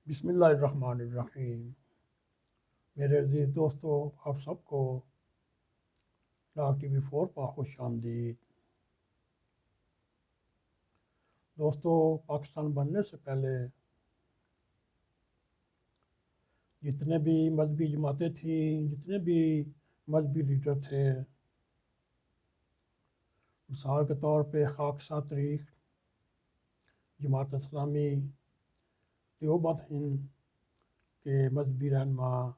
بسم اللہ الرحمن الرحیم۔ میرے عزیز دوستو، آپ سب کو لاگ ٹی وی 4 پر خوش آمدید۔ دوستو، پاکستان بننے سے پہلے جتنے بھی مذہبی جماعتیں تھیں، جتنے بھی مذہبی لیڈر تھے، مثال کے طور پہ خاکسار تاریخ، جماعت اسلامی، دیوبند ہند کے مذہبی رہنما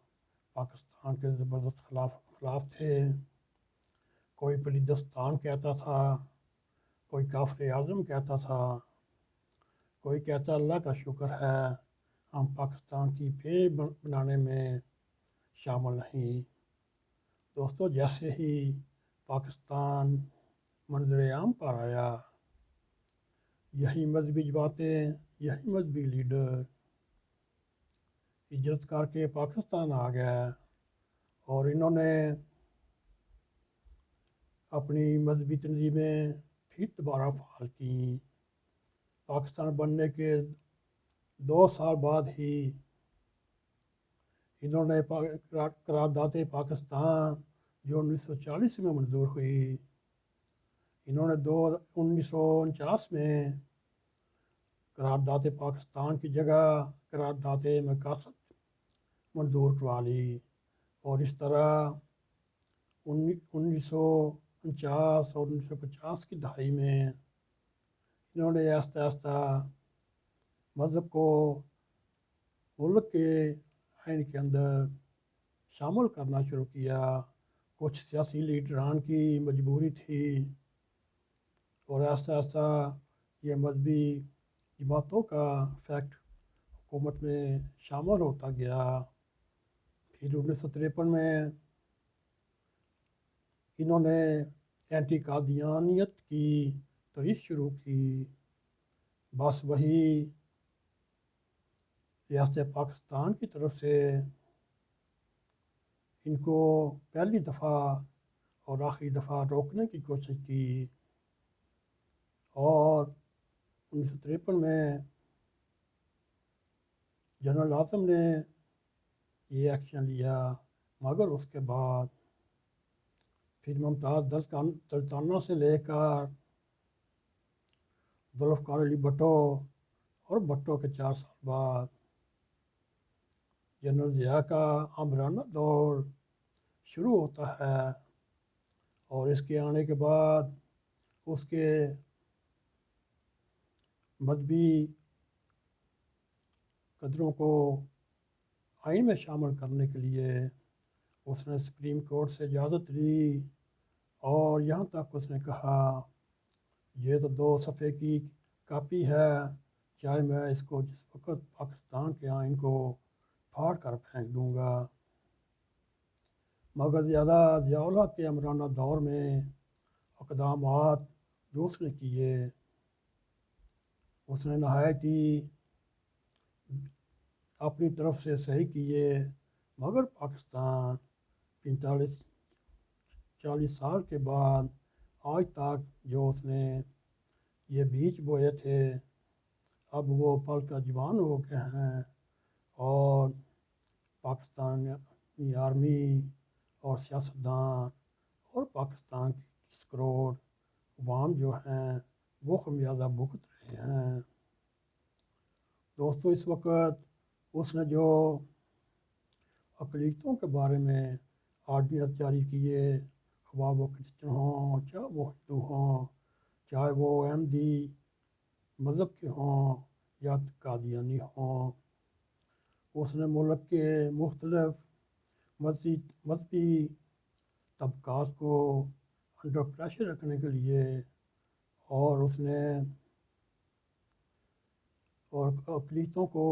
پاکستان کے زبردست خلاف تھے۔ کوئی پلیدستان کہتا تھا، کوئی کافر اعظم کہتا تھا، کوئی کہتا اللہ کا شکر ہے ہم پاکستان کی پیش بنانے میں شامل نہیں۔ دوستو، جیسے ہی پاکستان منظر عام پر آیا، یہی مذہبی جماعتیں، یہی مذہبی لیڈر ہجرت کر کے پاکستان آ گئے اور انہوں نے اپنی مذہبی تنظیمیں پھر دوبارہ فعال کیں۔ پاکستان بننے کے 2 سال بعد ہی انہوں نے قرارداد پاکستان جو 1940 میں منظور ہوئی، انہوں نے 1949 میں قرارداد پاکستان کی جگہ قرارداد مقاصد منظور کروا لی، اور اس طرح 1949 اور 1950 کی دہائی میں انہوں نے آہستہ آہستہ مذہب کو ملک کے آئین کے اندر شامل کرنا شروع کیا۔ کچھ سیاسی لیڈران کی مجبوری تھی، اور آہستہ آہستہ یہ مذہبی جماعتوں کا فیکٹ حکومت میں شامل ہوتا گیا۔ پھر 1953 میں انہوں نے اینٹی قادیانیت کی تحریک شروع کی۔ بس وہی ریاست پاکستان کی طرف سے ان کو پہلی دفعہ اور آخری دفعہ روکنے کی کوشش کی، اور 1953 میں جنرل اعظم نے یہ ایکشن لیا، مگر اس کے بعد پھر ممتاز دلتانہ سے لے کر ذوالفقار علی بھٹو، اور بھٹو کے 4 سال بعد جنرل ضیاء کا آمرانہ دور شروع ہوتا ہے، اور اس کے آنے کے بعد اس کے مذہبی قدروں کو آئین میں شامل کرنے کے لیے اس نے سپریم کورٹ سے اجازت لی، اور یہاں تک اس نے کہا یہ تو 2 صفحے کی کاپی ہے، چاہے میں اس کو جس وقت پاکستان کے آئین کو پھاڑ کر پھینک دوں گا۔ مگر زیادہ ضیاء الحق کے عمرانہ دور میں اقدامات جو اس نے کیے، اس نے نہایت ہی اپنی طرف سے صحیح کیے، مگر پاکستان 40 سال کے بعد آج تک جو اس نے یہ بیج بوئے تھے، اب وہ پل کر جوان ہو گئے ہیں، اور پاکستانی آرمی اور سیاستدان اور پاکستان کی 21 کروڑ عوام جو ہیں وہ خمیازہ بھگت رہے ہیں۔ دوستو، اس وقت اس نے جو اقلیتوں کے بارے میں آرڈیننس جاری کیے، خواہ وہ کرسچن ہوں، چاہے وہ ہندو ہوں، چاہے وہ احمدی مذہب کے ہوں یا قادیانی ہوں، اس نے ملک کے مختلف مذہبی طبقات کو انڈر پریشر رکھنے کے لیے، اور اس نے اور اقلیتوں کو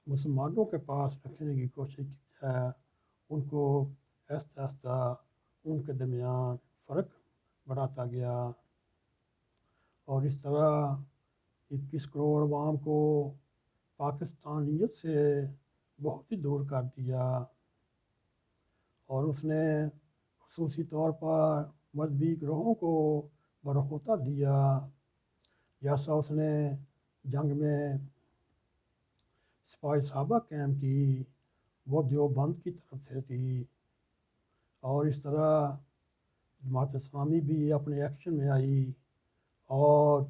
مسلمانوں کے پاس رکھنے کی کوشش کی ہے، ان کو آہستہ آہستہ ان کے درمیان فرق بڑھاتا گیا، اور اس طرح 21 کروڑ عوام کو پاکستانیت سے بہت ہی دور کر دیا، اور اس نے خصوصی طور پر مذہبی گروہوں کو برخوتہ دیا، جیسا اس نے جنگ میں صفائی صحابہ قائم کی وہ دیوبند کی طرف سے تھی، اور اس طرح جماعت اسلامی بھی اپنے ایکشن میں آئی، اور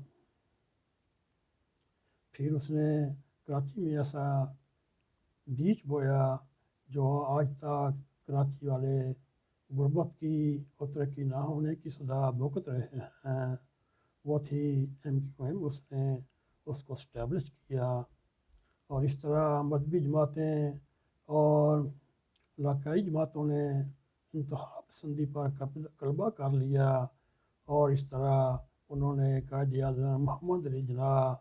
پھر اس نے کراچی میں ایسا بیج بویا جو آج تک کراچی والے غربت کی اور ترقی نہ ہونے کی سزا بھگت رہے ہیں۔ وہ تھی MQM، اس نے اس کو اسٹیبلش کیا، اور اس طرح مذہبی جماعتیں اور علاقائی جماعتوں نے انتخاب پسندی پر غلبہ کر لیا، اور اس طرح انہوں نے قائد اعظم محمد علی جناح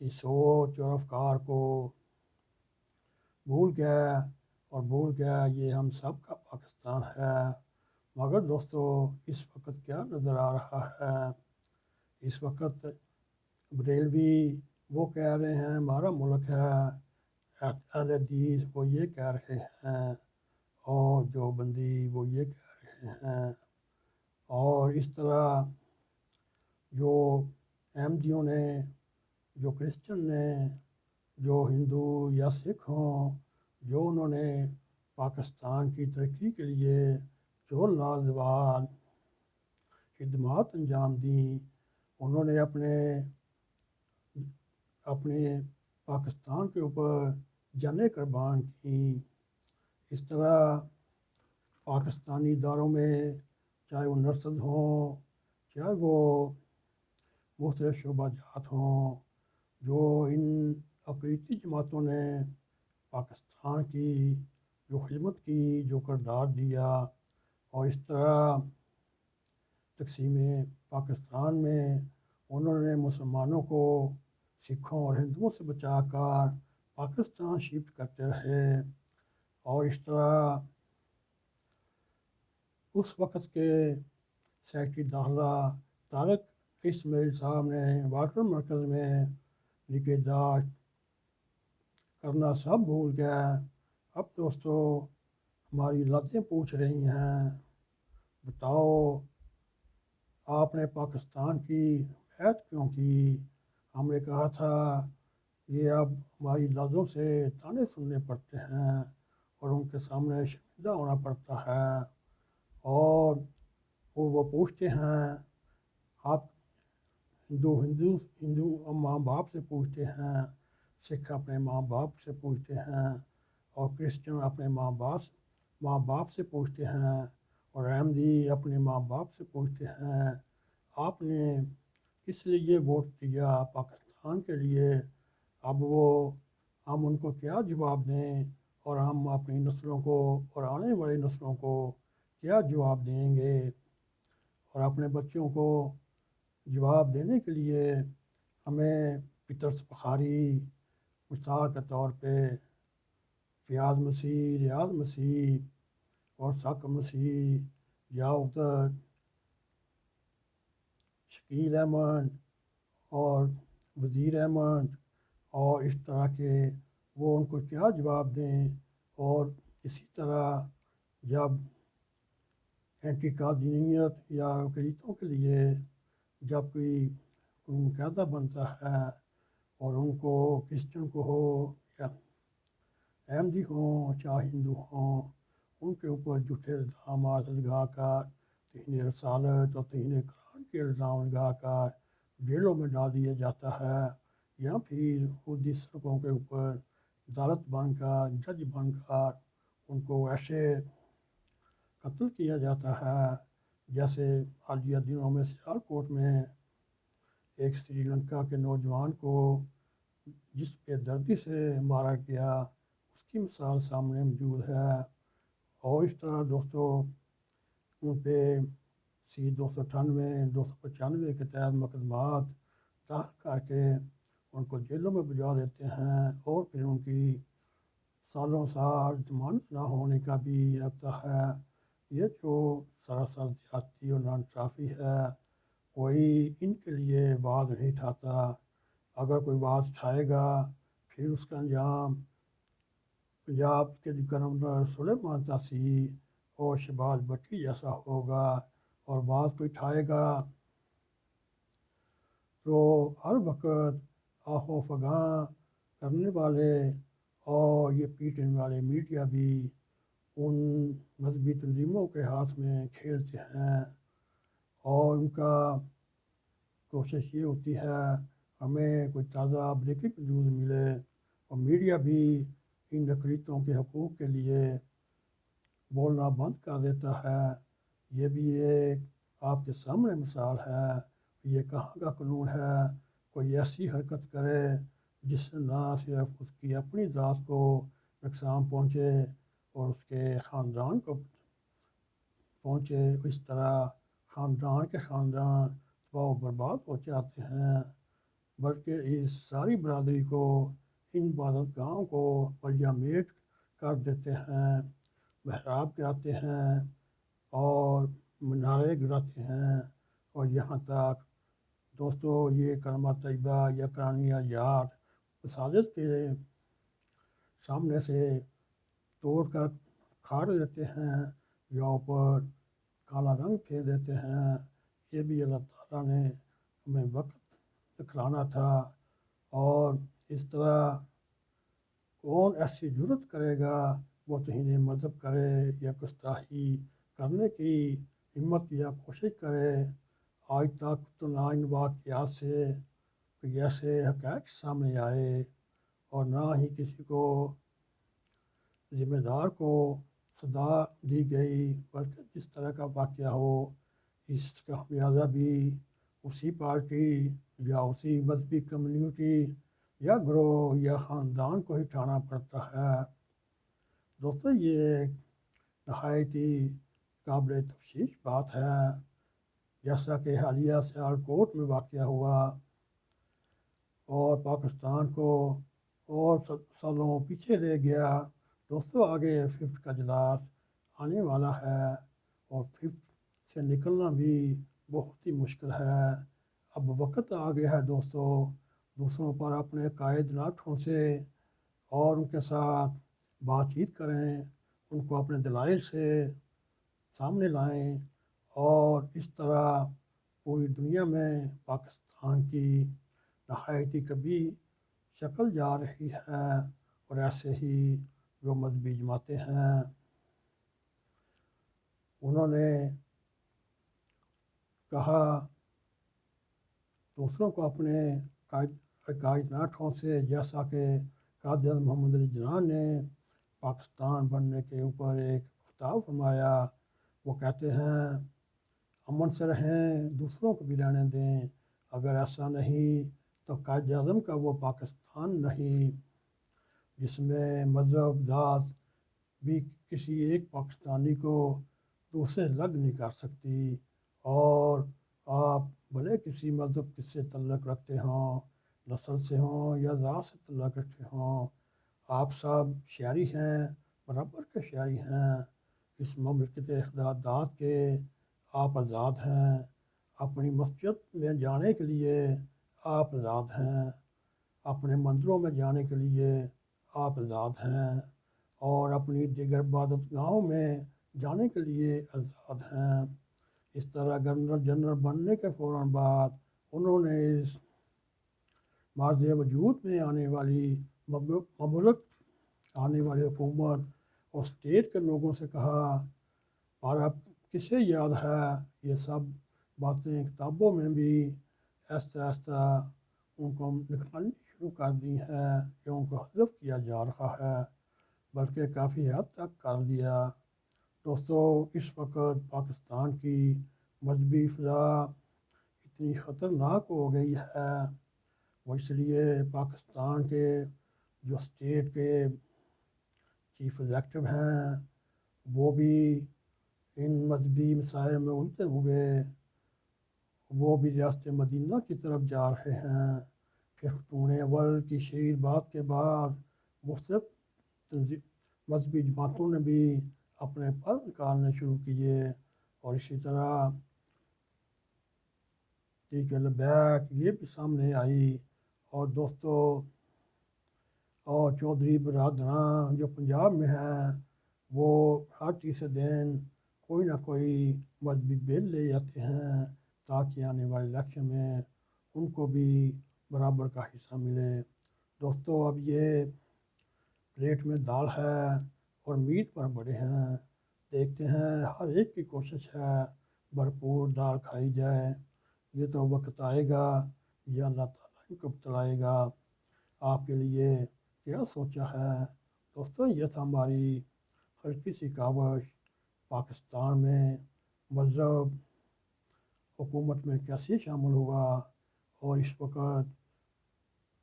کی سوچ اور افکار کو بھول گیا یہ ہم سب کا پاکستان ہے۔ مگر دوستو اس وقت کیا نظر آ رہا ہے؟ اس وقت بریلوی وہ کہہ رہے ہیں ہمارا ملک ہے، اہل حدیث وہ یہ کہہ رہے ہیں، اور جو بندی وہ یہ کہہ رہے ہیں، اور اس طرح جو احمدیوں نے، جو کرسچن نے، جو ہندو یا سکھ ہوں، جو انہوں نے پاکستان کی ترقی کے لیے جو لازوال خدمات انجام دیں، انہوں نے اپنے پاکستان کے اوپر جانیں قربان کیں۔ اس طرح پاکستانی اداروں میں چاہے وہ نرسز ہوں، چاہے وہ مختلف شعبہ جات ہوں، جو ان اقلیتی جماعتوں نے پاکستان کی جو خدمت کی، جو کردار دیا، اور اس طرح تقسیم پاکستان میں انہوں نے مسلمانوں کو سکھوں اور ہندوؤں سے بچا کر پاکستان شفٹ کرتے رہے، اور اس طرح اس وقت کے سیکرٹری داخلہ طارق اسماعیل صاحب نے واٹر مرکز میں نگہداشت کرنا سب بھول گئے۔ اب دوستو ہماری لاتیں پوچھ رہی ہیں، بتاؤ آپ نے پاکستان کی حمایت کیوں کی؟ ہم نے کہا تھا یہ اب ہماری لازوں سے تانے سننے پڑتے ہیں اور ان کے سامنے شرمندہ ہونا پڑتا ہے، اور وہ پوچھتے ہیں آپ ہندو ماں باپ سے پوچھتے ہیں، سکھ اپنے ماں باپ سے پوچھتے ہیں، اور کرسچن اپنے ماں باپ سے پوچھتے ہیں، اور احمدی اپنے ماں باپ سے پوچھتے ہیں آپ نے کس لیے ووٹ دیا پاکستان کے لیے؟ اب ہم ان کو کیا جواب دیں، اور ہم اپنی نسلوں کو اور آنے والی نسلوں کو کیا جواب دیں گے؟ اور اپنے بچوں کو جواب دینے کے لیے ہمیں پیٹرس بخاری مثال کے طور پہ فیاض مسیح، ریاض مسیح اور ثاقب مسیح، ضیاءالدین، شکیل احمد اور وزیر احمد، اور اس طرح کے وہ ان کو کیا جواب دیں؟ اور اسی طرح جب اینٹی قادیانیت یا اقلیتوں کے لیے جب کوئی قاعدہ بنتا ہے، اور ان کو کرسچن کو ہو یا احمدی ہوں چاہے ہندو ہوں، ان کے اوپر جھوٹے الزامات لگا کر توہین رسالت اور توہین قرآن کے الزام لگا کر جیلوں میں ڈال دیا جاتا ہے، یا پھر خود اس سڑکوں کے اوپر عدالت بن کر جج بن کر ان کو ایسے قتل کیا جاتا ہے جیسے حالیہ دنوں میں سیالکوٹ میں ایک سری لنکا کے نوجوان کو جس پہ دردی سے مارا گیا، اس کی مثال سامنے موجود ہے۔ اور اس طرح دوستو ان پہ C-298 295 کے تحت مقدمات داخل کر کے ان کو جیلوں میں بھجوا دیتے ہیں، اور پھر ان کی سالوں سال ضمانت نہ ہونے کا بھی رہتا ہے۔ یہ جو سراسر زیادتی اور ناانصافی ہے، کوئی ان کے لیے آواز نہیں اٹھاتا۔ اگر کوئی آواز اٹھائے گا پھر اس کا انجام پنجاب کے گورنر سلیمان طاسی اور شہباز بھٹی جیسا ہوگا، اور آواز کوئی اٹھائے گا تو ہر وقت آہ و فغاں کرنے والے اور یہ PTN والے میڈیا بھی ان مذہبی تنظیموں کے ہاتھ میں کھیلتے ہیں، اور ان کا کوشش یہ ہوتی ہے ہمیں کوئی تازہ بریکنگ نیوز ملے، اور میڈیا بھی ان اقلیتوں کے حقوق کے لیے بولنا بند کر دیتا ہے۔ یہ بھی ایک آپ کے سامنے مثال ہے، یہ کہاں کا قانون ہے کوئی ایسی حرکت کرے جس سے نہ صرف اس کی اپنی ذات کو نقصان پہنچے اور اس کے خاندان کو پہنچے، اس طرح خاندان کے خاندان تباہ و برباد ہو جاتے ہیں، بلکہ اس ساری برادری کو، ان عبادت گاہوں کو ملیا میٹ کر دیتے ہیں، محراب گراتے ہیں اور منارے گراتے ہیں، اور یہاں تک دوستو یہ کلمہ طیبہ یا قرآنیہ یاد مساجد کے سامنے سے توڑ کر کھاڑ دیتے ہیں یا اوپر کالا رنگ پھیر دیتے ہیں۔ یہ بھی اللہ تعالیٰ نے ہمیں وقت دکھلانا تھا، اور اس طرح کون ایسی جرت کرے گا وہ توہین مذہب کرے یا گستاخی کرنے کی ہمت یا کوشش کرے۔ آج تک تو نہ ان واقعات سے کوئی ایسے حقائق سامنے آئے اور نہ ہی کسی کو ذمہ دار کو سزا دی گئی، بلکہ جس طرح کا واقعہ ہو اس کا خمیازہ بھی اسی پارٹی یا اسی مذہبی کمیونٹی یا گروہ یا خاندان کو ہی اٹھانا پڑتا ہے۔ دوستو یہ ایک نہایت ہی قابل تفتیش بات ہے، جیسا کہ حالیہ سیالکوٹ میں واقعہ ہوا اور پاکستان کو اور سالوں پیچھے لے گیا۔ دوستو آگے 5th کا اجلاس آنے والا ہے، اور 5th سے نکلنا بھی بہت ہی مشکل ہے۔ اب وقت آ گیا ہے دوستو، دوسروں پر اپنے قائد نہ ٹھونسیں اور ان کے ساتھ بات چیت کریں، ان کو اپنے دلائل سے سامنے لائیں، اور اس طرح پوری دنیا میں پاکستان کی نہایت ہی کبھی شکل جا رہی ہے، اور ایسے ہی جو مذہبی جماعتیں ہیں انہوں نے کہا دوسروں کو اپنے قائد نہ ٹھونسے، جیسا کہ قائد اعظم محمد علی جناح نے پاکستان بننے کے اوپر ایک خطاب فرمایا۔ وہ کہتے ہیں امن سے رہیں، دوسروں کو بھی رہنے دیں، اگر ایسا نہیں تو قائد اعظم کا وہ پاکستان نہیں جس میں مذہب ذات بھی کسی ایک پاکستانی کو دوسرے لگ نہیں کر سکتی، اور آپ بھلے کسی مذہب سے تعلق رکھتے ہوں، نسل سے ہوں یا ذات سے تعلق رکھتے ہوں، آپ سب شہری ہیں، برابر کے شہری ہیں، اس مملکت اقدادات کے آپ آزاد ہیں، اپنی مسجد میں جانے کے لیے آپ آزاد ہیں، اپنے مندروں میں جانے کے لیے آپ آزاد ہیں، اور اپنی دیگر عبادت گاہوں میں جانے کے لیے آزاد ہیں۔ اس طرح گورنر جنرل بننے کے فوراً بعد انہوں نے اس مارز وجود میں آنے والی مملک آنے والی حکومت اور اسٹیٹ کے لوگوں سے کہا، اور اب کسے یاد ہے یہ سب باتیں کتابوں میں بھی آہستہ آہستہ ان کو نکالنی شروع کر دی ہیں کہ ان کو حذف کیا جا رہا ہے، بلکہ کافی حد تک کر دیا۔ دوستو اس وقت پاکستان کی مذہبی فضا اتنی خطرناک ہو گئی ہے، وہ اس لیے پاکستان کے جو اسٹیٹ کے چیف ایگزیکٹو ہیں وہ بھی ان مذہبی مسائل میں الجھے ہوئے، وہ بھی ریاست مدینہ کی طرف جا رہے ہیں۔ پھر ختون اول کی شہید بات کے بعد مختلف مذہبی جماعتوں نے بھی اپنے پر نکالنے شروع کیے، اور اسی طرح ٹھیک ہے لبیک یہ بھی سامنے آئی، اور دوستو اور چودھری برادران جو پنجاب میں ہیں وہ ہر تیسرے دن کوئی نہ کوئی مذہبی بل لے جاتے ہیں تاکہ آنے والے الیکشن میں ان کو بھی برابر کا حصہ ملے۔ دوستو اب یہ پلیٹ میں دال ہے اور میٹ پر بڑے ہیں، دیکھتے ہیں ہر ایک کی کوشش ہے بھرپور دال کھائی جائے۔ یہ تو وقت آئے گا یا اللہ تعالیٰ ان کو بتلائے گا۔ آپ کے لیے کیا سوچا ہے؟ دوستوں یہ تھا ہماری ہلکی سی کاوش پاکستان میں مذہب حکومت میں کیسے شامل ہوا، اور اس وقت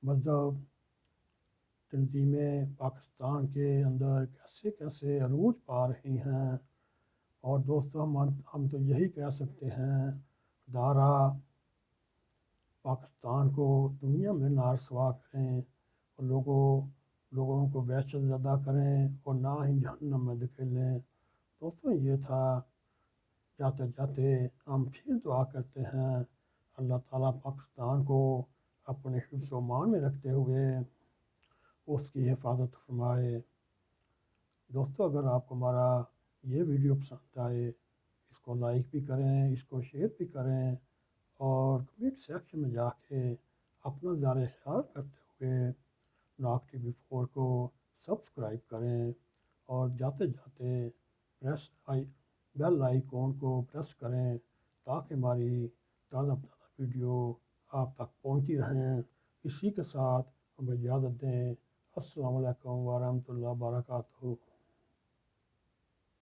مذہب تنظیمیں پاکستان کے اندر کیسے کیسے عروج پا رہی ہیں۔ اور دوستوں ہم تو یہی کہہ سکتے ہیں خدا پاکستان کو دنیا میں نہ رسوا کریں اور لوگوں کو وحشت زدہ کریں اور نہ ہی جہنم میں دھکیلیں۔ دوستوں یہ تھا، جاتے جاتے ہم پھر دعا کرتے ہیں اللہ تعالیٰ پاکستان کو اپنے حفظ و امان میں رکھتے ہوئے اس کی حفاظت فرمائے۔ دوستو اگر آپ کو ہمارا یہ ویڈیو پسند آئے اس کو لائک بھی کریں، اس کو شیئر بھی کریں، اور کمنٹ سیکشن میں جا کے اپنا زار خیال کرتے ہوئے ناگ ٹی وی 4 کو سبسکرائب کریں، اور جاتے جاتے بیل آئیکن کو پریس کریں تاکہ ہماری تازہ ویڈیو آپ تک پہنچتی رہیں۔ اسی کے ساتھ ہمیں اجازت دیں۔ السلام علیکم ورحمۃ اللہ وبرکاتہ۔